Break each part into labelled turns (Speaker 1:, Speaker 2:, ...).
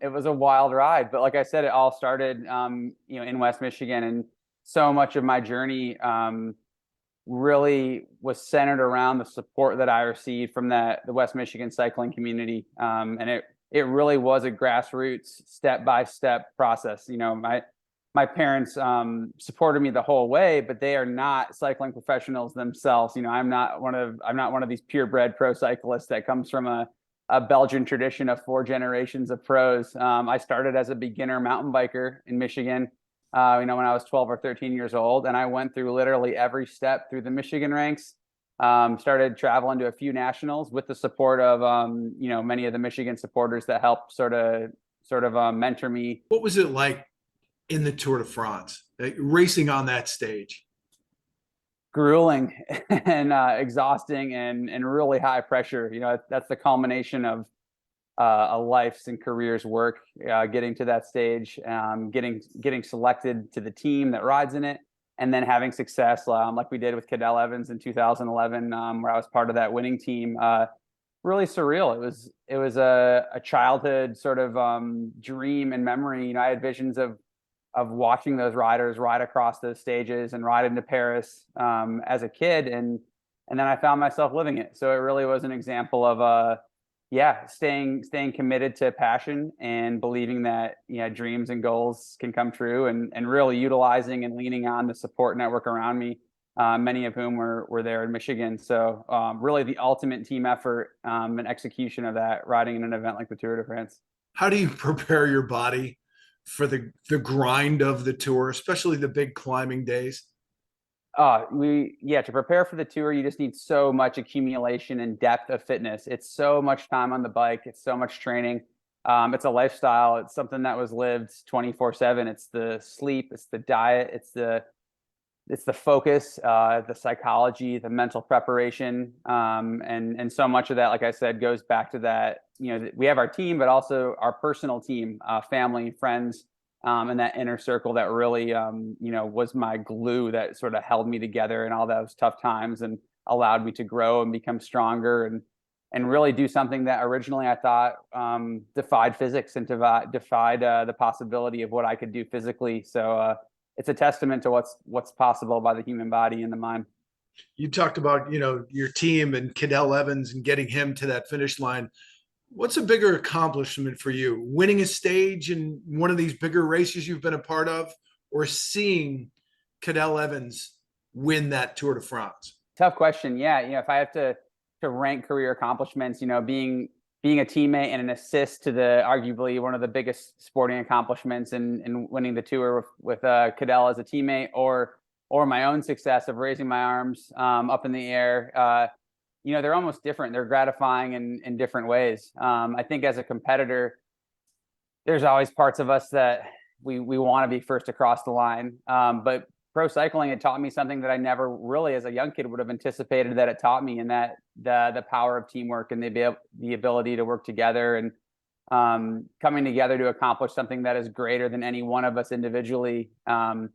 Speaker 1: it was a wild ride. But like I said, it all started, in West Michigan, and so much of my journey, really was centered around the support that I received from the West Michigan cycling community. And it really was a grassroots, step by step process. My parents supported me the whole way, but they are not cycling professionals themselves. I'm not one of these purebred pro cyclists that comes from a Belgian tradition of 4 generations of pros. I started as a beginner mountain biker in Michigan, when I was 12 or 13 years old, and I went through literally every step through the Michigan ranks. Started traveling to a few nationals with the support of many of the Michigan supporters that helped sort of mentor me.
Speaker 2: What was it like in the Tour de France, racing on that stage?
Speaker 1: Grueling and exhausting and really high pressure. That's the culmination of a life's and career's work, getting to that stage, getting selected to the team that rides in it, and then having success, like we did with Cadel Evans in 2011, where I was part of that winning team. Really surreal. It was a childhood sort of dream and memory. I had visions of watching those riders ride across those stages and ride into Paris, as a kid, and then I found myself living it. So it really was an example of staying committed to passion and believing that dreams and goals can come true, and really utilizing and leaning on the support network around me, many of whom were there in Michigan. So really the ultimate team effort, and execution of that, riding in an event like the Tour de France.
Speaker 2: How do you prepare your body for the grind of the tour, especially the big climbing days?
Speaker 1: To prepare for the tour, you just need so much accumulation and depth of fitness. It's so much time on the bike. It's so much training. It's a lifestyle. It's something that was lived 24/7. It's the sleep, it's the diet, it's the focus, the psychology, the mental preparation. And so much of that, like I said, goes back to that. We have our team, but also our personal team, family, friends, and that inner circle that really, was my glue that sort of held me together in all those tough times and allowed me to grow and become stronger, and really do something that originally I thought defied physics and defied the possibility of what I could do physically. So it's a testament to what's possible by the human body and the mind.
Speaker 2: You talked about, your team and Cadel Evans and getting him to that finish line. What's a bigger accomplishment for you? Winning a stage in one of these bigger races you've been a part of, or seeing Cadel Evans win that Tour de France?
Speaker 1: Tough question. Yeah, if I have to rank career accomplishments, being a teammate and an assist to the arguably one of the biggest sporting accomplishments in winning the tour with Cadel as a teammate, or my own success of raising my arms up in the air. They're almost different. They're gratifying in different ways. I think as a competitor, there's always parts of us that we want to be first across the line. But pro cycling, it taught me something that I never really, as a young kid, would have anticipated that it taught me, and that the power of teamwork and the ability to work together, and coming together to accomplish something that is greater than any one of us individually. And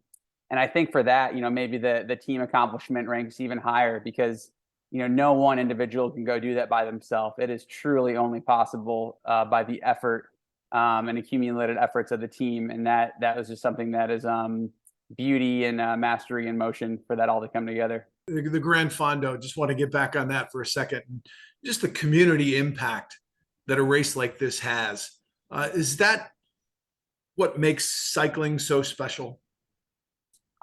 Speaker 1: I think for that, maybe the team accomplishment ranks even higher, because no one individual can go do that by themselves. It is truly only possible by the effort and accumulated efforts of the team, and that was just something that is beauty and mastery in motion for that all to come together.
Speaker 2: The Gran Fondo, just want to get back on that for a second. Just the community impact that a race like this has. Is that what makes cycling so special?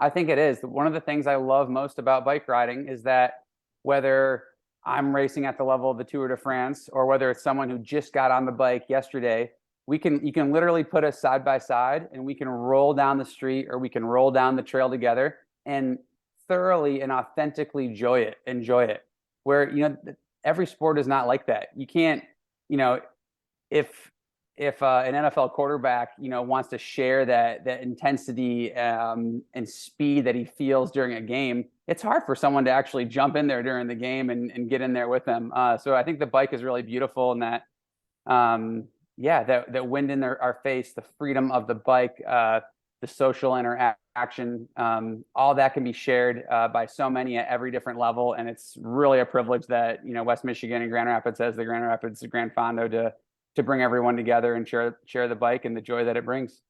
Speaker 1: I think it is. One of the things I love most about bike riding is that whether I'm racing at the level of the Tour de France, or whether it's someone who just got on the bike yesterday, you can literally put us side by side, and we can roll down the street, or we can roll down the trail together and thoroughly and authentically enjoy it. Where, every sport is not like that. You can't, if an NFL quarterback, wants to share that intensity and speed that he feels during a game, it's hard for someone to actually jump in there during the game and get in there with them. So I think the bike is really beautiful in that, that wind in our face, the freedom of the bike, the social interaction, all that can be shared by so many at every different level. And it's really a privilege that, West Michigan and Grand Rapids has the Grand Rapids Grand Fondo bring everyone together and share the bike and the joy that it brings.